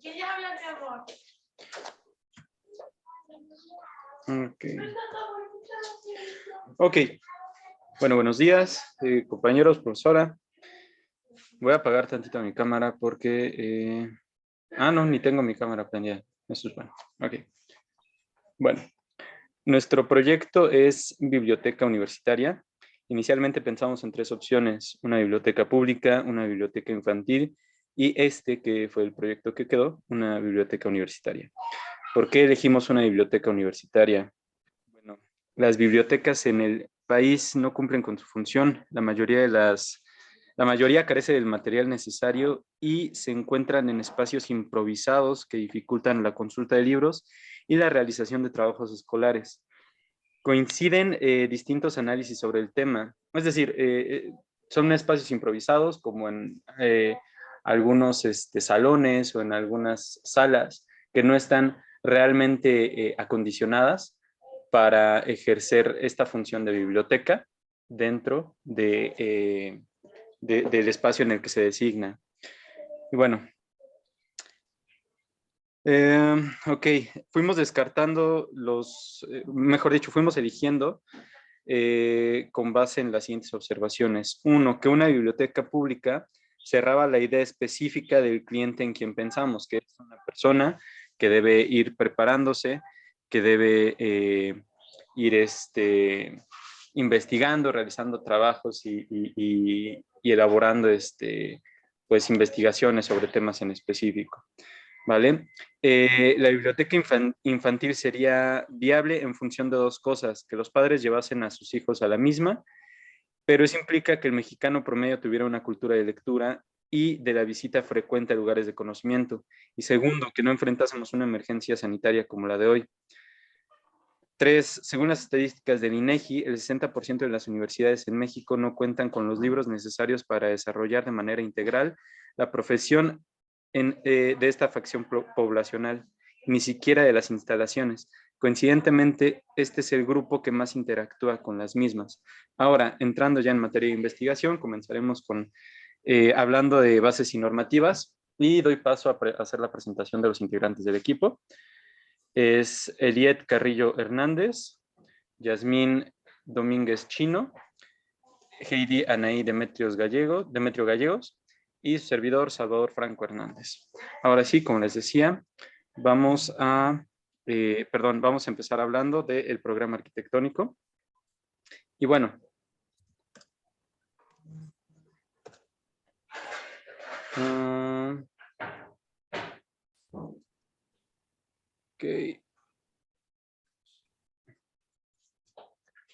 ¿Quién ya habla, mi amor? Ok. Bueno, buenos días, compañeros, profesora. Voy a apagar tantito mi cámara porque... no, ni tengo mi cámara prendida. Eso es bueno. Ok. Bueno, nuestro proyecto es biblioteca universitaria. Inicialmente pensamos en 3 opciones: una biblioteca pública, una biblioteca infantil y que fue el proyecto que quedó, una biblioteca universitaria. ¿Por qué elegimos una biblioteca universitaria? Bueno, las bibliotecas en el país no cumplen con su función. La mayoría carece del material necesario y se encuentran en espacios improvisados que dificultan la consulta de libros y la realización de trabajos escolares. Coinciden distintos análisis sobre el tema, es decir, son espacios improvisados como en algunos salones o en algunas salas que no están realmente acondicionadas para ejercer esta función de biblioteca dentro del espacio en el que se designa. Y bueno, ok, fuimos descartando mejor dicho, fuimos eligiendo con base en las siguientes observaciones. 1, que una biblioteca pública cerraba la idea específica del cliente en quien pensamos, que es una persona que debe ir preparándose, que debe ir investigando, realizando trabajos y elaborando pues, investigaciones sobre temas en específico. ¿Vale? La biblioteca infantil sería viable en función de 2 cosas: que los padres llevasen a sus hijos a la misma, pero eso implica que el mexicano promedio tuviera una cultura de lectura y de la visita frecuente a lugares de conocimiento. Y segundo, que no enfrentásemos una emergencia sanitaria como la de hoy. 3, según las estadísticas del INEGI, el 60% de las universidades en México no cuentan con los libros necesarios para desarrollar de manera integral la profesión de esta facción poblacional, ni siquiera de las instalaciones. Coincidentemente, este es el grupo que más interactúa con las mismas. Ahora, entrando ya en materia de investigación, comenzaremos hablando de bases y normativas, y doy paso a hacer la presentación de los integrantes del equipo. Es Eliet Carrillo Hernández, Yasmín Domínguez Chino, Heidi Anaí Demetrio Gallegos y su servidor Salvador Franco Hernández. Ahora sí, como les decía, vamos a empezar hablando del programa arquitectónico. Y bueno,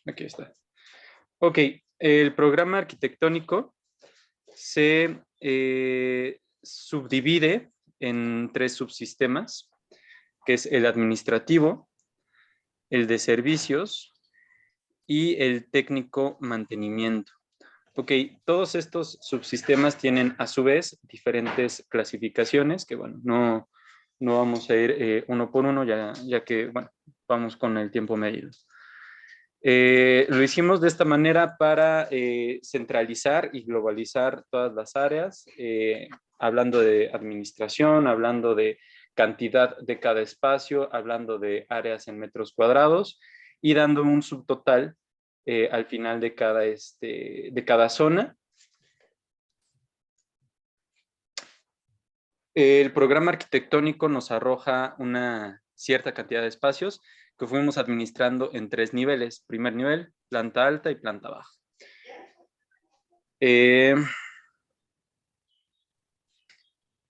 aquí está. Ok, el programa arquitectónico se subdivide en 3 subsistemas, que es el administrativo, el de servicios y el técnico mantenimiento. Ok, todos estos subsistemas tienen a su vez diferentes clasificaciones, que bueno, no vamos a ir uno por uno, ya que bueno, vamos con el tiempo medido. Lo hicimos de esta manera para centralizar y globalizar todas las áreas, hablando de administración, hablando de cantidad de cada espacio, hablando de áreas en metros cuadrados y dando un subtotal al final de cada zona. El programa arquitectónico nos arroja una cierta cantidad de espacios que fuimos administrando en 3 niveles: primer nivel, planta alta y planta baja.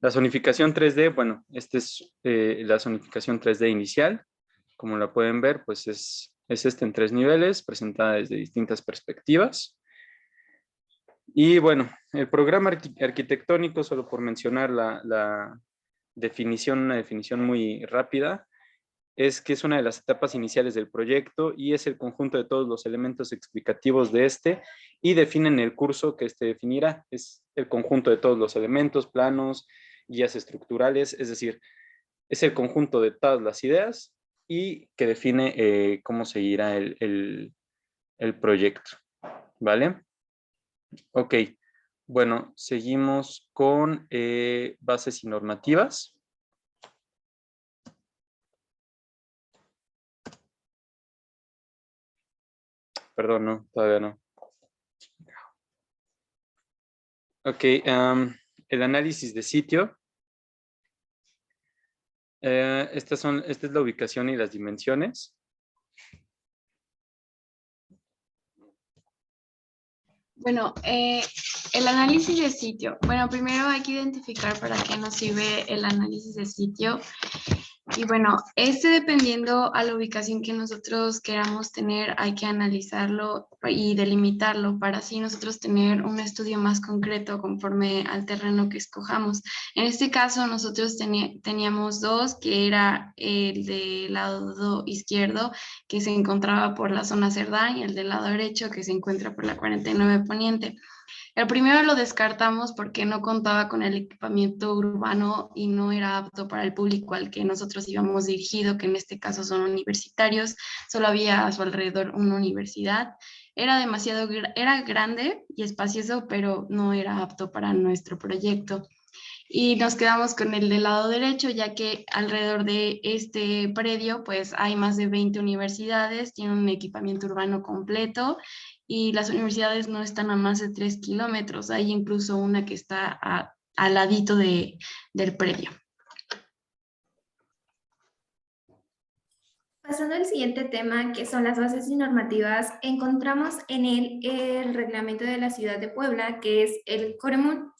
La zonificación 3D, bueno, esta es la zonificación 3D inicial. Como la pueden ver, pues es en 3 niveles, presentada desde distintas perspectivas. Y bueno, el programa arquitectónico, solo por mencionar una definición muy rápida, es que es una de las etapas iniciales del proyecto y es el conjunto de todos los elementos explicativos de y definen el curso que definirá. Es el conjunto de todos los elementos, planos, guías estructurales, es decir, es el conjunto de todas las ideas y que define cómo seguirá el proyecto, ¿vale? Ok, bueno, seguimos con bases y normativas. Perdón, no, todavía no. Ok, el análisis de sitio. Esta es la ubicación y las dimensiones. Bueno, el análisis de sitio. Bueno, primero hay que identificar para qué nos sirve el análisis de sitio. Y bueno, dependiendo a la ubicación que nosotros queramos tener, hay que analizarlo y delimitarlo para así nosotros tener un estudio más concreto conforme al terreno que escojamos. En este caso, nosotros teníamos dos, que era el del lado izquierdo, que se encontraba por la zona Cerdán, y el del lado derecho, que se encuentra por la 49 Poniente. El primero lo descartamos porque no contaba con el equipamiento urbano y no era apto para el público al que nosotros íbamos dirigido, que en este caso son universitarios. Solo había a su alrededor una universidad. Era grande y espacioso, pero no era apto para nuestro proyecto. Y nos quedamos con el del lado derecho, ya que alrededor de este predio pues hay más de 20 universidades, tiene un equipamiento urbano completo y las universidades no están a más de 3 kilómetros, hay incluso una que está al ladito del predio. Pasando al siguiente tema, que son las bases y normativas, encontramos en él el reglamento de la ciudad de Puebla, que es el Coremún.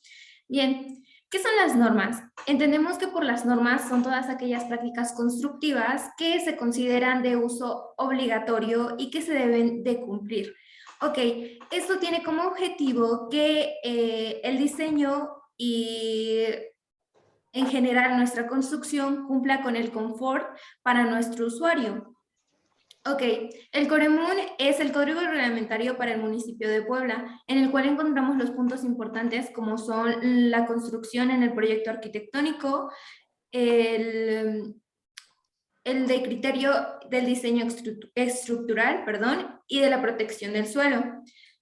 Bien, ¿qué son las normas? Entendemos que por las normas son todas aquellas prácticas constructivas que se consideran de uso obligatorio y que se deben de cumplir. Ok, esto tiene como objetivo que el diseño y en general nuestra construcción cumpla con el confort para nuestro usuario. Ok, el Coremún es el código reglamentario para el municipio de Puebla, en el cual encontramos los puntos importantes como son la construcción en el proyecto arquitectónico, el de criterio del diseño estructural, perdón, y de la protección del suelo.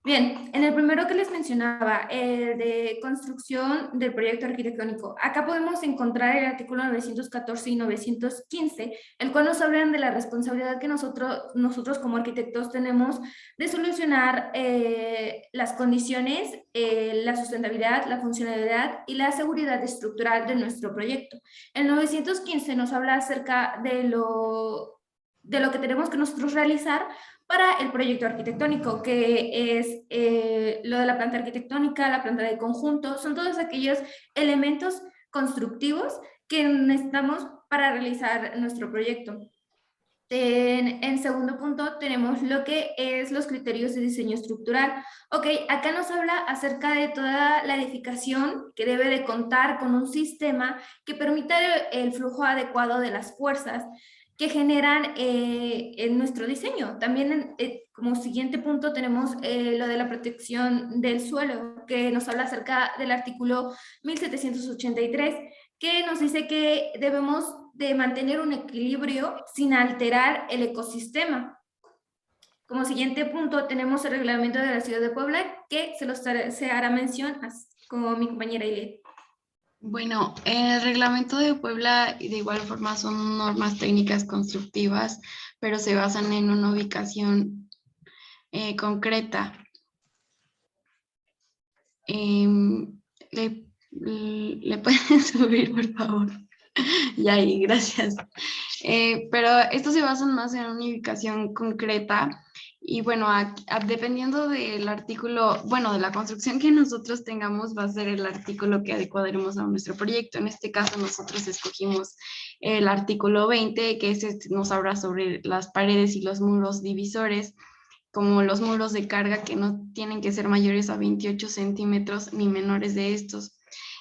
Bien, en el primero que les mencionaba, el de construcción del proyecto arquitectónico, acá podemos encontrar el artículo 914 y 915, el cual nos hablan de la responsabilidad que nosotros como arquitectos tenemos de solucionar las condiciones, la sustentabilidad, la funcionalidad y la seguridad estructural de nuestro proyecto. El 915 nos habla acerca de lo que tenemos que nosotros realizar para el proyecto arquitectónico, que es lo de la planta arquitectónica, la planta de conjunto, son todos aquellos elementos constructivos que necesitamos para realizar nuestro proyecto. En segundo punto tenemos lo que es los criterios de diseño estructural. Ok, acá nos habla acerca de toda la edificación que debe de contar con un sistema que permita el flujo adecuado de las fuerzas que generan en nuestro diseño. También como siguiente punto tenemos lo de la protección del suelo, que nos habla acerca del artículo 1783, que nos dice que debemos de mantener un equilibrio sin alterar el ecosistema. Como siguiente punto tenemos el reglamento de la ciudad de Puebla, que se hará mención como mi compañera Ilet. Bueno, el reglamento de Puebla de igual forma son normas técnicas constructivas, pero se basan en una ubicación concreta. ¿Le pueden subir, por favor? Ya ahí, gracias. Pero esto se basa más en una ubicación concreta y bueno, dependiendo del artículo, bueno, de la construcción que nosotros tengamos, va a ser el artículo que adecuaremos a nuestro proyecto. En este caso, nosotros escogimos el artículo 20, que nos habla sobre las paredes y los muros divisores, como los muros de carga que no tienen que ser mayores a 28 centímetros ni menores de estos.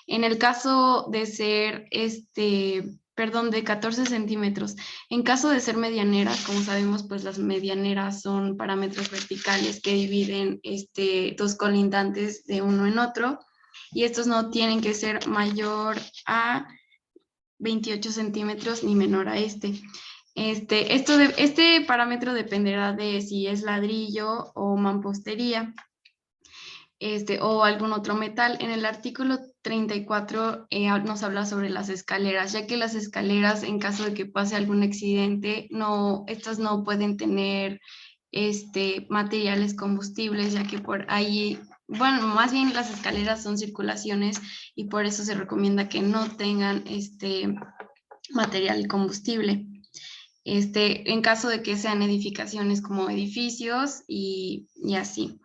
En el caso de ser de 14 centímetros. En caso de ser medianeras, como sabemos, pues las medianeras son parámetros verticales que dividen dos colindantes de uno en otro, y estos no tienen que ser mayor a 28 centímetros ni menor a este. Este parámetro dependerá de si es ladrillo o mampostería. o algún otro metal. En el artículo 34 nos habla sobre las escaleras, ya que las escaleras, en caso de que pase algún accidente, estas no pueden tener materiales combustibles, ya que por ahí, bueno, más bien las escaleras son circulaciones y por eso se recomienda que no tengan material combustible. En caso de que sean edificaciones como edificios y así.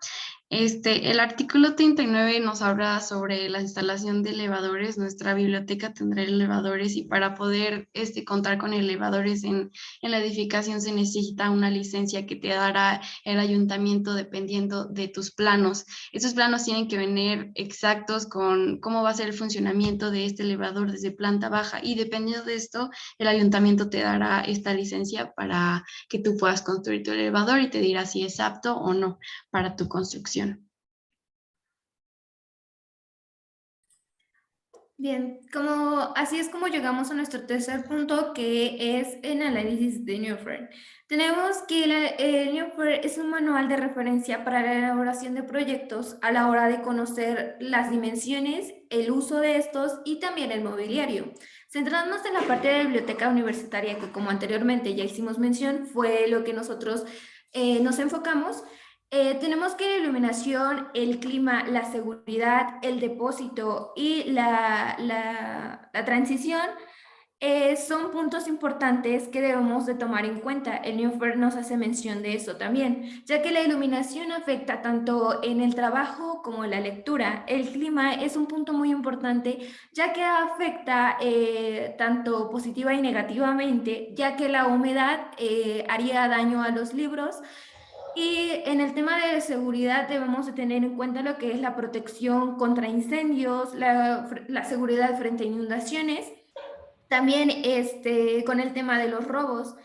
El artículo 39 nos habla sobre la instalación de elevadores. Nuestra biblioteca tendrá elevadores y para poder contar con elevadores en la edificación se necesita una licencia que te dará el ayuntamiento dependiendo de tus planos. Estos planos tienen que venir exactos con cómo va a ser el funcionamiento de este elevador desde planta baja y dependiendo de esto, el ayuntamiento te dará esta licencia para que tú puedas construir tu elevador y te dirá si es apto o no para tu construcción. Bien, así es como llegamos a nuestro tercer punto, que es el análisis de Newfer. Tenemos que el Newfer es un manual de referencia para la elaboración de proyectos a la hora de conocer las dimensiones, el uso de estos y también el mobiliario. Centrándonos en la parte de biblioteca universitaria, que como anteriormente ya hicimos mención, fue lo que nosotros nos enfocamos. Tenemos que la iluminación, el clima, la seguridad, el depósito y la transición son puntos importantes que debemos de tomar en cuenta. El Newfer nos hace mención de eso también, ya que la iluminación afecta tanto en el trabajo como en la lectura. El clima es un punto muy importante, ya que afecta tanto positiva y negativamente, ya que la humedad haría daño a los libros. Y en el tema de seguridad debemos de tener en cuenta lo que es la protección contra incendios, la seguridad frente a inundaciones, también con el tema de los robos.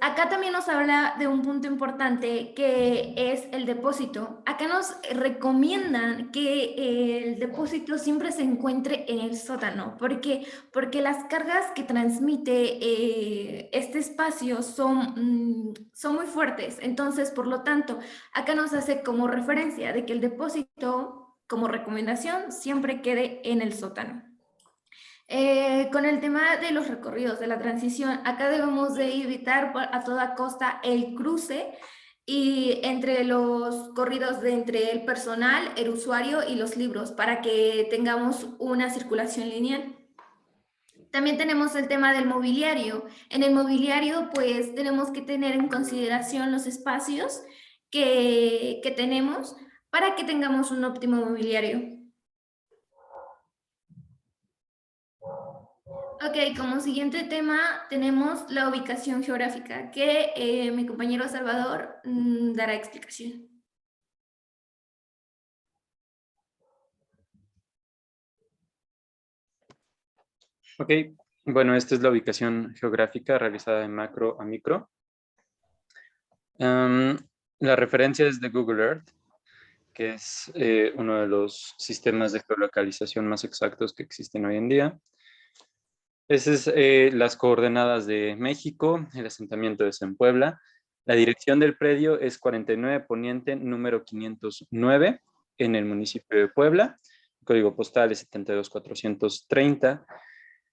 Acá también nos habla de un punto importante que es el depósito. Acá nos recomiendan que el depósito siempre se encuentre en el sótano. ¿Por qué? Porque las cargas que transmite este espacio son muy fuertes. Entonces, por lo tanto, acá nos hace como referencia de que el depósito, como recomendación, siempre quede en el sótano. Con el tema de los recorridos, de la transición, acá debemos de evitar a toda costa el cruce y entre los corridos entre el personal, el usuario y los libros para que tengamos una circulación lineal. También tenemos el tema del mobiliario. En el mobiliario, pues, tenemos que tener en consideración los espacios que tenemos para que tengamos un óptimo mobiliario. Ok, como siguiente tema tenemos la ubicación geográfica, que mi compañero Salvador dará explicación. Ok, bueno, esta es la ubicación geográfica realizada de macro a micro. La referencia es de Google Earth, que es uno de los sistemas de geolocalización más exactos que existen hoy en día. Esas es las coordenadas de México, el asentamiento es en Puebla. La dirección del predio es 49 Poniente, número 509, en el municipio de Puebla. El código postal es 72430.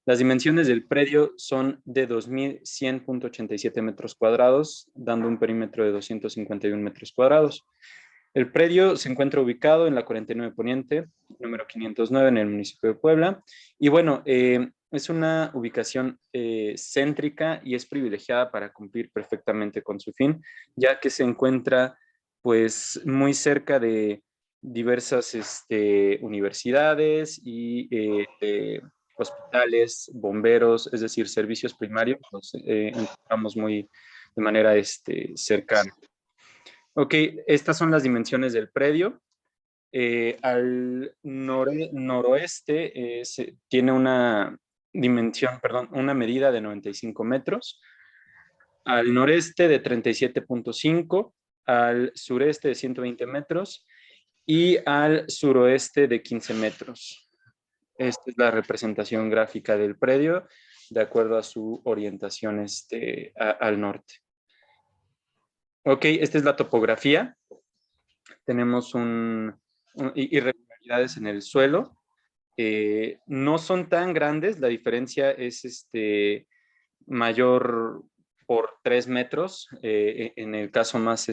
Las dimensiones del predio son de 2.100.87 metros cuadrados, dando un perímetro de 251 metros cuadrados. El predio se encuentra ubicado en la 49 Poniente, número 509, en el municipio de Puebla. Y bueno, es una ubicación céntrica y es privilegiada para cumplir perfectamente con su fin, ya que se encuentra pues muy cerca de diversas universidades y hospitales, bomberos, es decir, servicios primarios, los encontramos muy de manera cercana. Ok, estas son las dimensiones del predio. Al noroeste tiene una una medida de 95 metros. Al noreste de 37.5, al sureste de 120 metros y al suroeste de 15 metros. Esta es la representación gráfica del predio de acuerdo a su orientación al norte. Ok, esta es la topografía. tenemos irregularidades en el suelo. No son tan grandes, la diferencia es mayor por 3 metros, en el caso más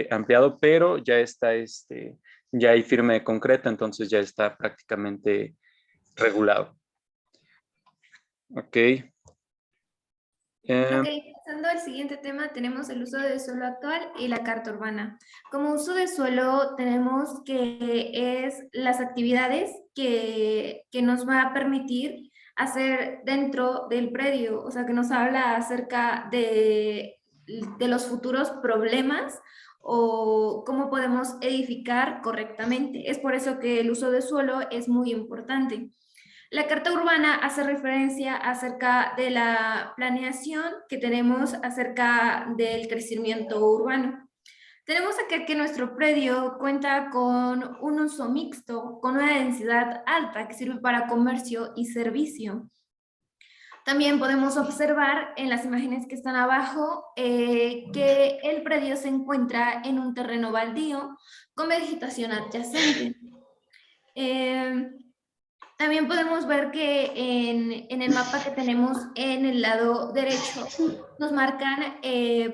ampliado, pero ya está, ya hay firme de concreto, entonces ya está prácticamente regulado. Ok. Ok, pasando al siguiente tema, tenemos el uso de suelo actual y la carta urbana. Como uso de suelo tenemos que es las actividades que nos va a permitir hacer dentro del predio, o sea, que nos habla acerca de los futuros problemas o cómo podemos edificar correctamente. Es por eso que el uso de suelo es muy importante. La Carta Urbana hace referencia acerca de la planeación que tenemos acerca del crecimiento urbano. Tenemos acá que nuestro predio cuenta con un uso mixto, con una densidad alta que sirve para comercio y servicio. También podemos observar en las imágenes que están abajo que el predio se encuentra en un terreno baldío con vegetación adyacente. También podemos ver que en el mapa que tenemos en el lado derecho nos marcan en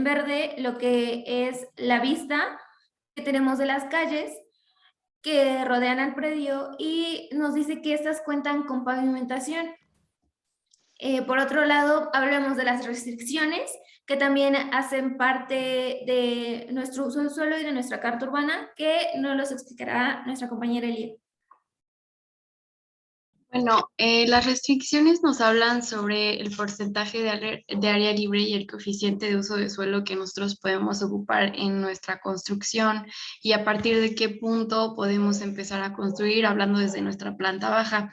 verde lo que es la vista que tenemos de las calles que rodean al predio y nos dice que estas cuentan con pavimentación. Por otro lado, hablamos de las restricciones que también hacen parte de nuestro uso del suelo y de nuestra carta urbana, que nos los explicará nuestra compañera Elia. Bueno, las restricciones nos hablan sobre el porcentaje de área libre y el coeficiente de uso de suelo que nosotros podemos ocupar en nuestra construcción y a partir de qué punto podemos empezar a construir, hablando desde nuestra planta baja.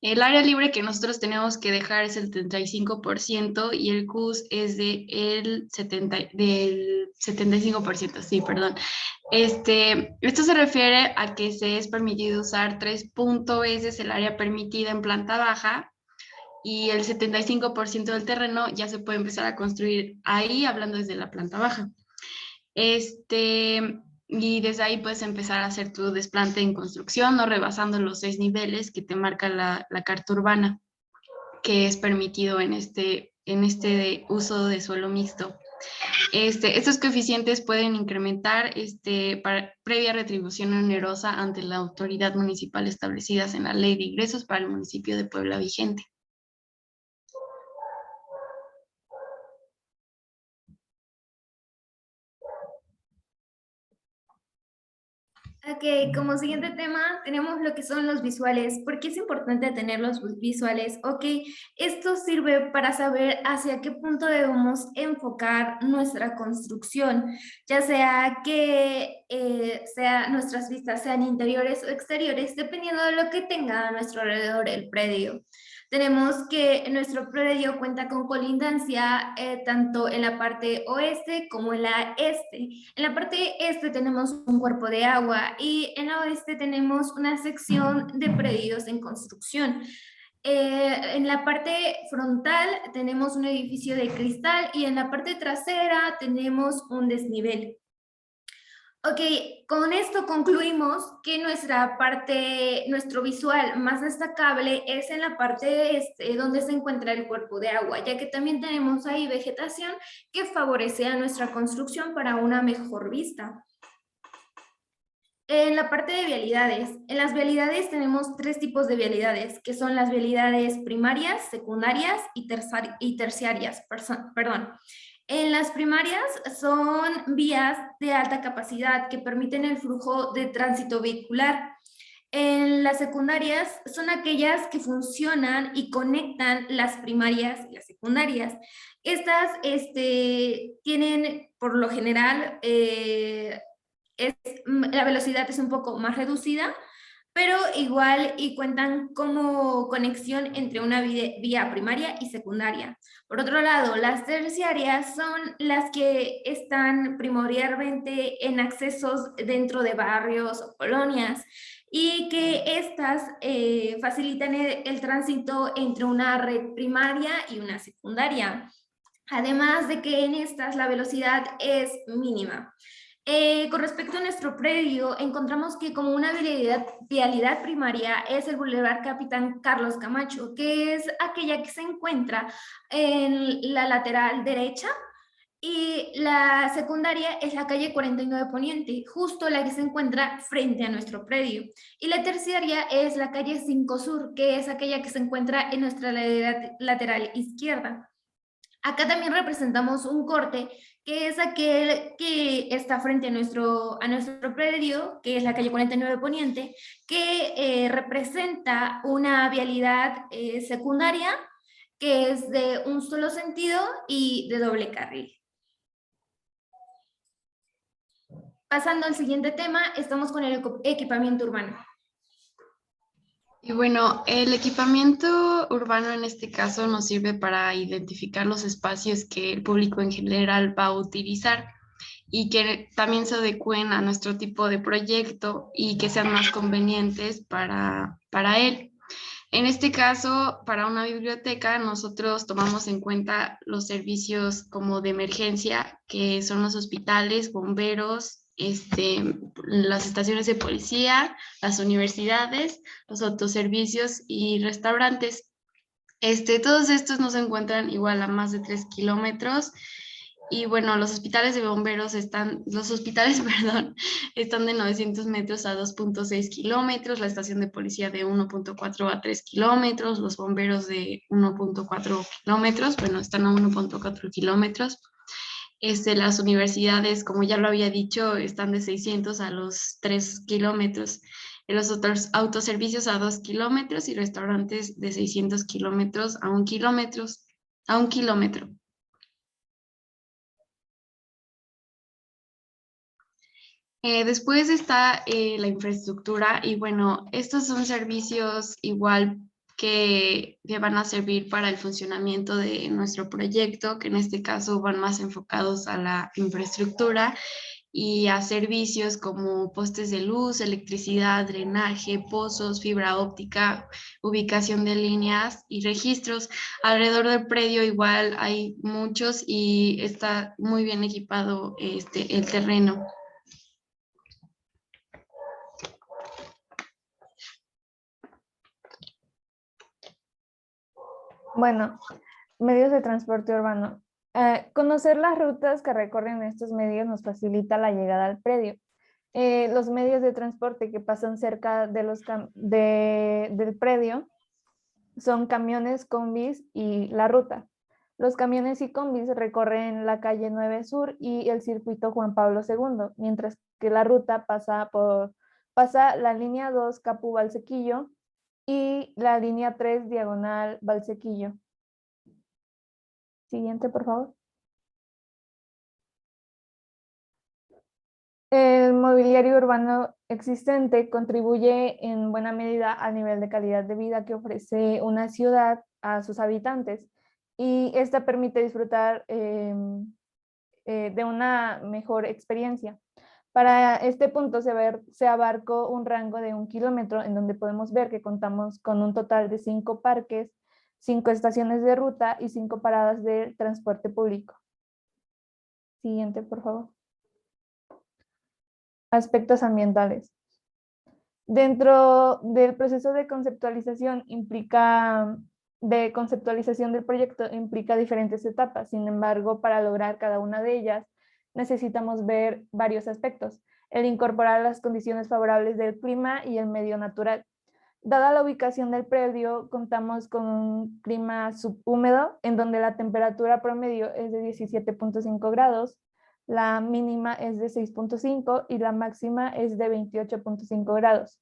El área libre que nosotros tenemos que dejar es el 35% y el CUS es del 75%, sí, perdón. Esto se refiere a que se es permitido usar 3 veces el área permitida en planta baja y el 75% del terreno ya se puede empezar a construir ahí, hablando desde la planta baja. Y desde ahí puedes empezar a hacer tu desplante en construcción, no rebasando los 6 niveles que te marca la carta urbana, que es permitido en este uso de suelo mixto. Estos coeficientes pueden incrementar previa retribución onerosa ante la autoridad municipal establecidas en la Ley de Ingresos para el municipio de Puebla vigente. Ok, como siguiente tema tenemos lo que son los visuales. ¿Por qué es importante tener los visuales? Ok, esto sirve para saber hacia qué punto debemos enfocar nuestra construcción, ya sea que nuestras vistas sean interiores o exteriores, dependiendo de lo que tenga a nuestro alrededor el predio. Tenemos que nuestro predio cuenta con colindancia tanto en la parte oeste como en la este. En la parte este tenemos un cuerpo de agua y en la oeste tenemos una sección de predios en construcción. En la parte frontal tenemos un edificio de cristal y en la parte trasera tenemos un desnivel. Ok, con esto concluimos que nuestro visual más destacable es en la parte donde se encuentra el cuerpo de agua, ya que también tenemos ahí vegetación que favorece a nuestra construcción para una mejor vista. En la parte de vialidades, en las vialidades tenemos 3 tipos de vialidades, que son las vialidades primarias, secundarias y terciarias, perdón. En las primarias son vías de alta capacidad que permiten el flujo de tránsito vehicular. En las secundarias son aquellas que funcionan y conectan las primarias y las secundarias. Estas tienen por lo general, la velocidad es un poco más reducida, pero igual y cuentan como conexión entre una vía primaria y secundaria. Por otro lado, las terciarias son las que están primordialmente en accesos dentro de barrios o colonias y que estas facilitan el tránsito entre una red primaria y una secundaria. además de que en estas la velocidad es mínima. Con respecto a nuestro predio, encontramos que como una vialidad primaria es el Boulevard Capitán Carlos Camacho, que es aquella que se encuentra en la lateral derecha, y la secundaria es la calle 49 Poniente, justo la que se encuentra frente a nuestro predio. Y la terciaria es la calle 5 Sur, que es aquella que se encuentra en nuestra lateral izquierda. Acá también representamos un corte, que es aquel que está frente a nuestro predio, que es la calle 49 Poniente, que representa una vialidad secundaria, que es de un solo sentido y de doble carril. Pasando al siguiente tema, estamos con el equipamiento urbano. Y bueno, el equipamiento urbano en este caso nos sirve para identificar los espacios que el público en general va a utilizar y que también se adecúen a nuestro tipo de proyecto y que sean más convenientes para él. En este caso, para una biblioteca, nosotros tomamos en cuenta los servicios como de emergencia, que son los hospitales, bomberos, las estaciones de policía, las universidades, los autoservicios y restaurantes. Todos estos no se encuentran igual a más de 3 kilómetros. Y bueno, los hospitales de bomberos perdón, están de 900 metros a 2.6 kilómetros, la estación de policía de 1.4 a 3 kilómetros, los bomberos de 1.4 kilómetros, bueno, están a 1.4 kilómetros. Las universidades, como ya lo había dicho, están de 600 a los 3 kilómetros. Los otros autoservicios a 2 kilómetros y restaurantes de 600 kilómetros a 1 kilómetro. Después está la infraestructura y bueno, estos son servicios igual que van a servir para el funcionamiento de nuestro proyecto, que en este caso van más enfocados a la infraestructura y a servicios como postes de luz, electricidad, drenaje, pozos, fibra óptica, ubicación de líneas y registros. Alrededor del predio igual hay muchos y está muy bien equipado el terreno. Bueno, medios de transporte urbano. Conocer las rutas que recorren estos medios nos facilita la llegada al predio. Los medios de transporte que pasan cerca del predio son camiones, combis y la ruta. Los camiones y combis recorren la calle 9 Sur y el circuito Juan Pablo II, mientras que la ruta pasa la línea 2 Capu Valsequillo y la línea 3 diagonal Valsequillo. Siguiente, por favor. El mobiliario urbano existente contribuye en buena medida al nivel de calidad de vida que ofrece una ciudad a sus habitantes y esta permite disfrutar de una mejor experiencia. Para este punto se abarcó un rango de 1 kilómetro en donde podemos ver que contamos con un total de 5 parques, 5 estaciones de ruta y 5 paradas de transporte público. Siguiente, por favor. Aspectos ambientales. Dentro del proceso de conceptualización del proyecto implica diferentes etapas. Sin embargo, para lograr cada una de ellas, necesitamos ver varios aspectos. El incorporar las condiciones favorables del clima y el medio natural. Dada la ubicación del predio, contamos con un clima subhúmedo, en donde la temperatura promedio es de 17.5 grados, la mínima es de 6.5 y la máxima es de 28.5 grados.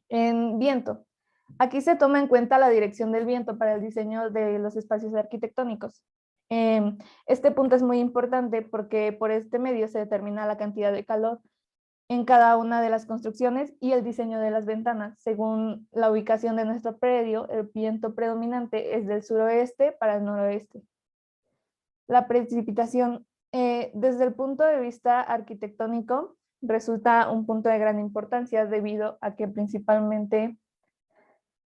En viento. Aquí se toma en cuenta la dirección del viento para el diseño de los espacios arquitectónicos. Este punto es muy importante porque por este medio se determina la cantidad de calor en cada una de las construcciones y el diseño de las ventanas. Según la ubicación de nuestro predio, el viento predominante es del suroeste para el noroeste. La precipitación, desde el punto de vista arquitectónico, resulta un punto de gran importancia debido a que principalmente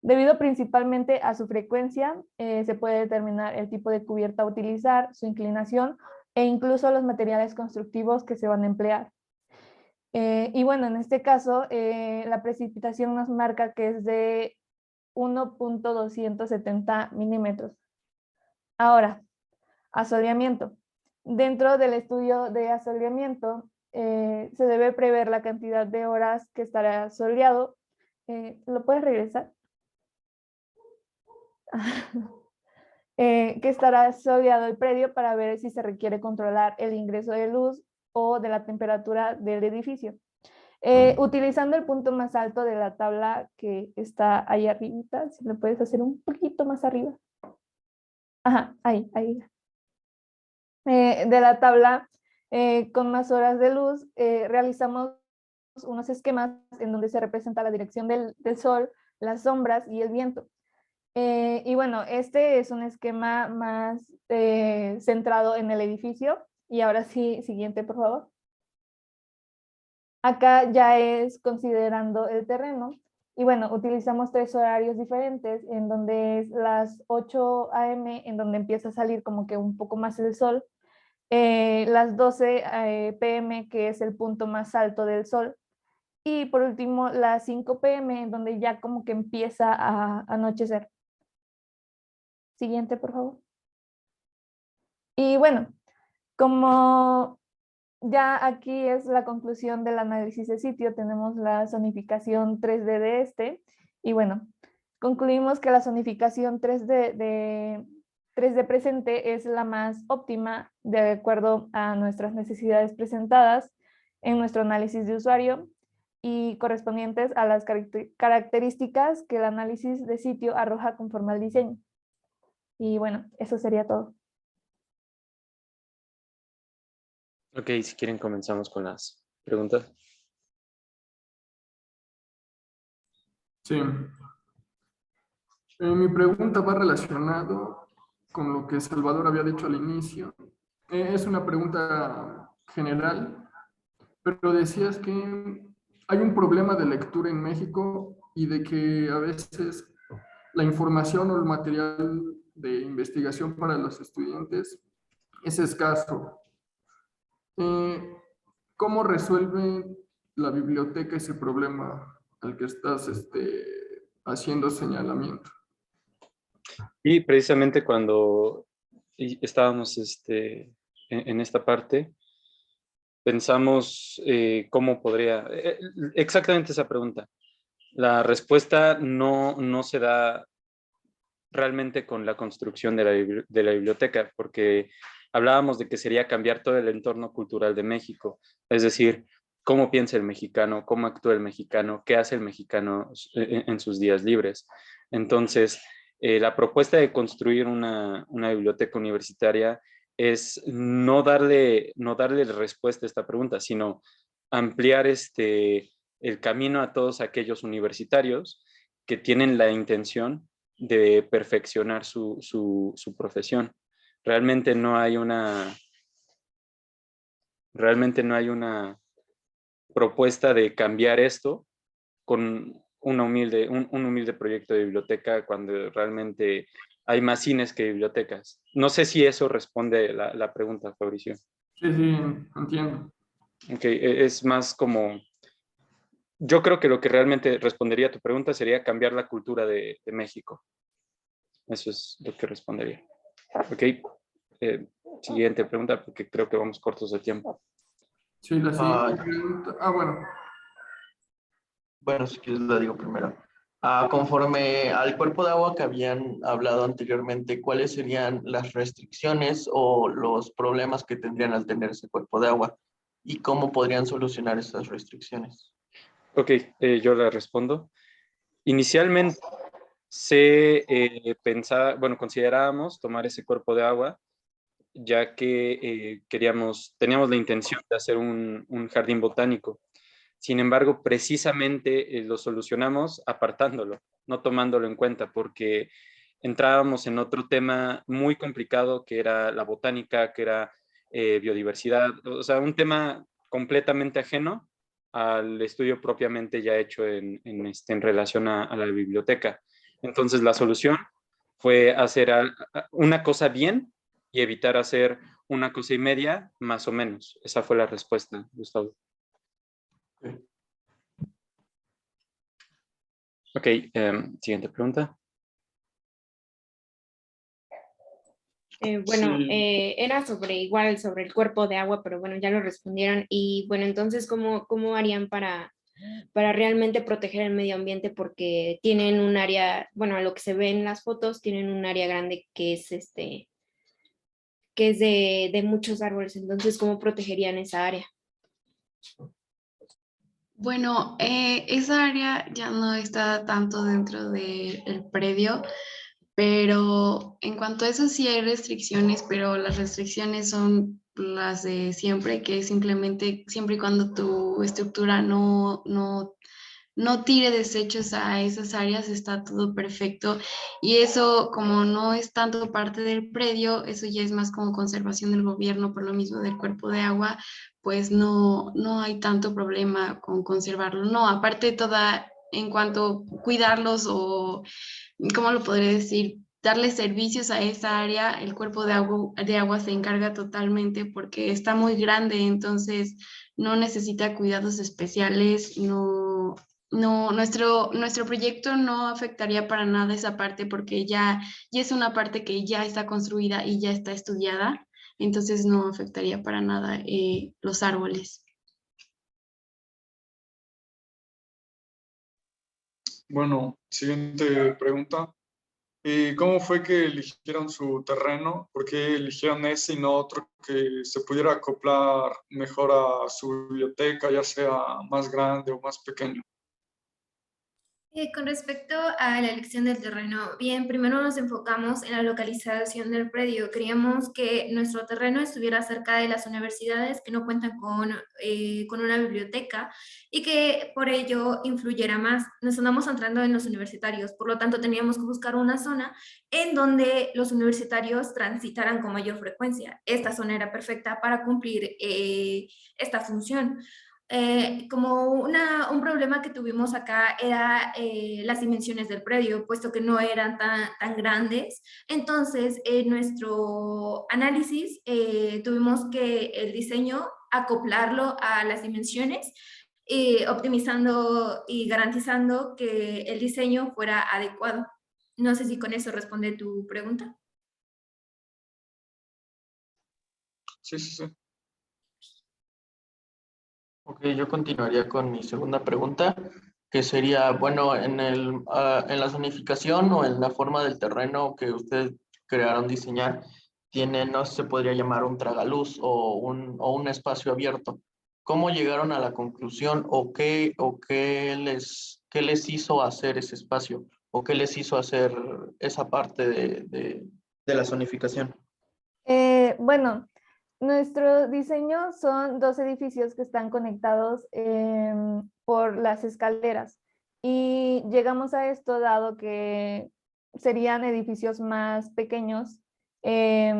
Debido principalmente a su frecuencia, se puede determinar el tipo de cubierta a utilizar, su inclinación e incluso los materiales constructivos que se van a emplear. Y bueno, en este caso, la precipitación nos marca que es de 1.270 milímetros. Ahora, asoleamiento. Dentro del estudio de asoleamiento, se debe prever la cantidad de horas que estará soleado. ¿Lo puedes regresar? Que estará soleado el predio para ver si se requiere controlar el ingreso de luz o de la temperatura del edificio. Utilizando el punto más alto de la tabla que está ahí arribita, si lo puedes hacer un poquito más arriba. Ajá, ahí. De la tabla con más horas de luz, realizamos unos esquemas en donde se representa la dirección del sol, las sombras y el viento. Y bueno, este es un esquema más centrado en el edificio. Y ahora sí, siguiente, por favor. Acá ya es considerando el terreno. Y bueno, utilizamos 3 horarios diferentes, en donde es las 8 a.m., en donde empieza a salir como que un poco más el sol. Las 12 p.m., que es el punto más alto del sol. Y por último, las 5 p.m., en donde ya como que empieza a anochecer. Siguiente, por favor. Y bueno, como ya aquí es la conclusión del análisis de sitio, tenemos la zonificación 3D de este. Y bueno, concluimos que la zonificación 3D presente es la más óptima de acuerdo a nuestras necesidades presentadas en nuestro análisis de usuario y correspondientes a las características que el análisis de sitio arroja conforme al diseño. Y bueno, eso sería todo. Ok, si quieren comenzamos con las preguntas. Sí. Mi pregunta va relacionado con lo que Salvador había dicho al inicio. Es una pregunta general, pero decías que hay un problema de lectura en México y de que a veces la información o el material de investigación para los estudiantes es escaso. ¿Cómo resuelve la biblioteca ese problema al que estás haciendo señalamiento? Y precisamente cuando estábamos en esta parte, pensamos cómo podría... exactamente esa pregunta. La respuesta no se da realmente con la construcción de la biblioteca, porque hablábamos de que sería cambiar todo el entorno cultural de México, es decir, cómo piensa el mexicano, cómo actúa el mexicano, qué hace el mexicano en sus días libres. Entonces, la propuesta de construir una biblioteca universitaria es no darle respuesta a esta pregunta, sino ampliar el camino a todos aquellos universitarios que tienen la intención de perfeccionar su profesión. Realmente no hay una propuesta de cambiar esto con un humilde proyecto de biblioteca cuando realmente hay más cines que bibliotecas. No sé si eso responde la pregunta, Fabricio. Sí, sí, entiendo. Okay, es más como... Yo creo que lo que realmente respondería a tu pregunta sería cambiar la cultura de México. Eso es lo que respondería. Ok. Siguiente pregunta, porque creo que vamos cortos de tiempo. Sí, la siguiente pregunta. Bueno. Bueno, si quieres la digo primero. Conforme al cuerpo de agua que habían hablado anteriormente, ¿cuáles serían las restricciones o los problemas que tendrían al tener ese cuerpo de agua? ¿Y cómo podrían solucionar esas restricciones? Ok, yo la respondo. Inicialmente se pensaba, bueno, considerábamos tomar ese cuerpo de agua, ya que teníamos la intención de hacer un jardín botánico. Sin embargo, precisamente lo solucionamos apartándolo, no tomándolo en cuenta, porque entrábamos en otro tema muy complicado que era la botánica, que era biodiversidad, o sea, un tema completamente ajeno al estudio propiamente ya hecho en relación a la biblioteca. Entonces la solución fue hacer una cosa bien y evitar hacer una cosa y media más o menos. Esa fue la respuesta, Gustavo. Ok, siguiente pregunta. Bueno, Sí. era igual sobre el cuerpo de agua, pero bueno, ya lo respondieron. Y bueno, entonces, ¿cómo harían para realmente proteger el medio ambiente? Porque tienen un área, bueno, a lo que se ve en las fotos, tienen un área grande que es de muchos árboles. Entonces, ¿cómo protegerían esa área? Bueno, esa área ya no está tanto dentro del predio, pero en cuanto a eso sí hay restricciones, pero las restricciones son las de siempre, que es simplemente siempre y cuando tu estructura no tire desechos a esas áreas, está todo perfecto. Y eso, como no es tanto parte del predio, eso ya es más como conservación del gobierno por lo mismo del cuerpo de agua, pues no hay tanto problema con conservarlo. No, aparte toda, en cuanto a cuidarlos o, ¿cómo lo podré decir? Darle servicios a esa área, el cuerpo de agua se encarga totalmente porque está muy grande, entonces no necesita cuidados especiales, no, nuestro proyecto no afectaría para nada esa parte porque ya es una parte que ya está construida y ya está estudiada, entonces no afectaría para nada los árboles. Bueno, siguiente pregunta. ¿Y cómo fue que eligieron su terreno? ¿Por qué eligieron ese y no otro que se pudiera acoplar mejor a su biblioteca, ya sea más grande o más pequeño? Con respecto a la elección del terreno, bien, primero nos enfocamos en la localización del predio. Queríamos que nuestro terreno estuviera cerca de las universidades que no cuentan con una biblioteca y que por ello influyera más. Nos andamos centrando en los universitarios, por lo tanto teníamos que buscar una zona en donde los universitarios transitaran con mayor frecuencia. Esta zona era perfecta para cumplir esta función. Como un problema que tuvimos acá era las dimensiones del predio, puesto que no eran tan grandes. Entonces, en nuestro análisis tuvimos que el diseño acoplarlo a las dimensiones, optimizando y garantizando que el diseño fuera adecuado. No sé si con eso responde tu pregunta. Sí, sí, sí. Ok, yo continuaría con mi segunda pregunta, que sería, bueno, en la zonificación o en la forma del terreno que ustedes crearon diseñar, tiene, no sé, se podría llamar un tragaluz o un espacio abierto. ¿Cómo llegaron a la conclusión qué les hizo hacer ese espacio o qué les hizo hacer esa parte de la zonificación? Bueno, nuestro diseño son dos edificios que están conectados por las escaleras y llegamos a esto dado que serían edificios más pequeños y,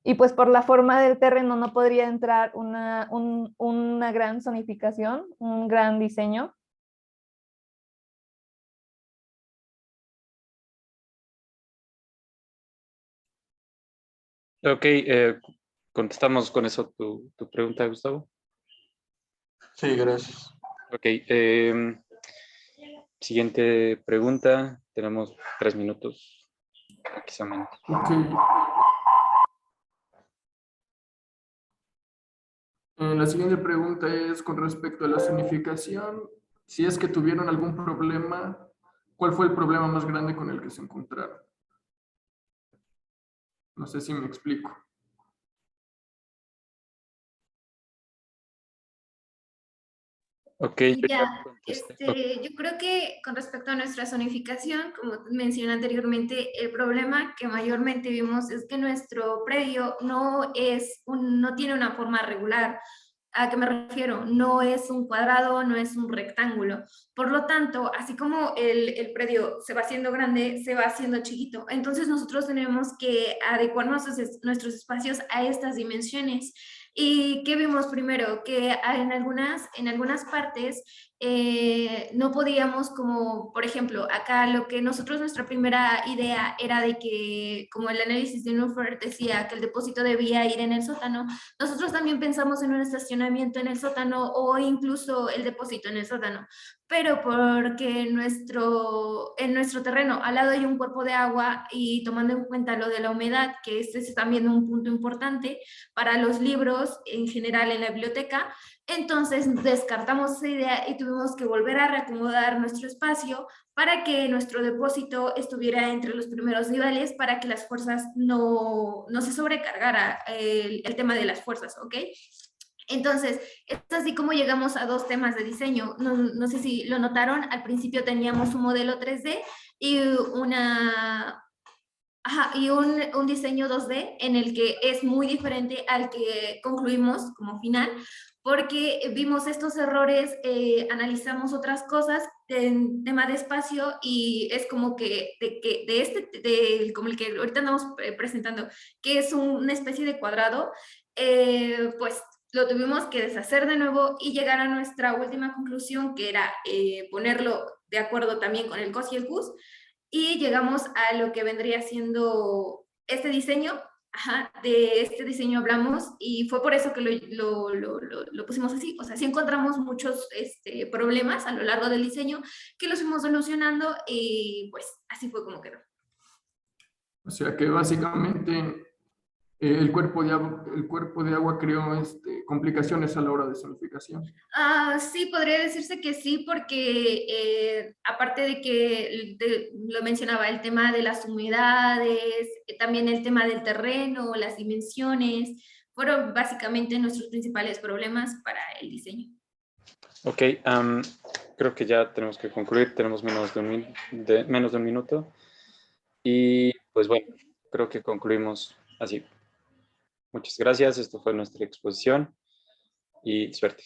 y pues por la forma del terreno no podría entrar una gran zonificación, un gran diseño. Ok, contestamos con eso tu pregunta, Gustavo. Sí, gracias. Ok, siguiente pregunta. Tenemos 3 minutos, precisamente. Ok. La siguiente pregunta es con respecto a la zonificación. Si es que tuvieron algún problema, ¿cuál fue el problema más grande con el que se encontraron? No sé si me explico. Ok, Sí, yo ya ya, contesté. Ok. yo creo que con respecto a nuestra zonificación, como mencioné anteriormente, el problema que mayormente vimos es que nuestro predio no tiene una forma regular. ¿A qué me refiero? No es un cuadrado, no es un rectángulo. Por lo tanto, así como el predio se va haciendo grande, se va haciendo chiquito. Entonces nosotros tenemos que adecuar nuestros espacios a estas dimensiones. ¿Y qué vimos primero? Que en algunas partes no podíamos, como por ejemplo, acá lo que nosotros, nuestra primera idea era de que, como el análisis de Newford decía, que el depósito debía ir en el sótano, nosotros también pensamos en un estacionamiento en el sótano o incluso el depósito en el sótano, pero porque en nuestro terreno al lado hay un cuerpo de agua y tomando en cuenta lo de la humedad, que este es también un punto importante para los libros en general en la biblioteca, entonces descartamos esa idea y tuvimos que volver a reacomodar nuestro espacio para que nuestro depósito estuviera entre los primeros niveles para que las fuerzas no se sobrecargara el tema de las fuerzas, ¿ok? Entonces, es así como llegamos a dos temas de diseño. No sé si lo notaron, al principio teníamos un modelo 3D y un diseño 2D en el que es muy diferente al que concluimos como final, porque vimos estos errores, analizamos otras cosas en tema de espacio y es como que como el que ahorita andamos presentando, que es una especie de cuadrado, pues lo tuvimos que deshacer de nuevo y llegar a nuestra última conclusión, que era ponerlo de acuerdo también con el cos y el cus, y llegamos a lo que vendría siendo este diseño. Ajá, de este diseño hablamos y fue por eso que lo pusimos así. O sea, sí encontramos muchos problemas a lo largo del diseño que los fuimos solucionando y pues así fue como quedó. O sea que básicamente el cuerpo de agua creó complicaciones a la hora de zonificación. Sí, podría decirse que sí, porque aparte de que lo mencionaba, el tema de las humedades, también el tema del terreno, las dimensiones, fueron básicamente nuestros principales problemas para el diseño. Ok, creo que ya tenemos que concluir, tenemos menos de un minuto. Y pues bueno, creo que concluimos así. Muchas gracias, esto fue nuestra exposición y suerte.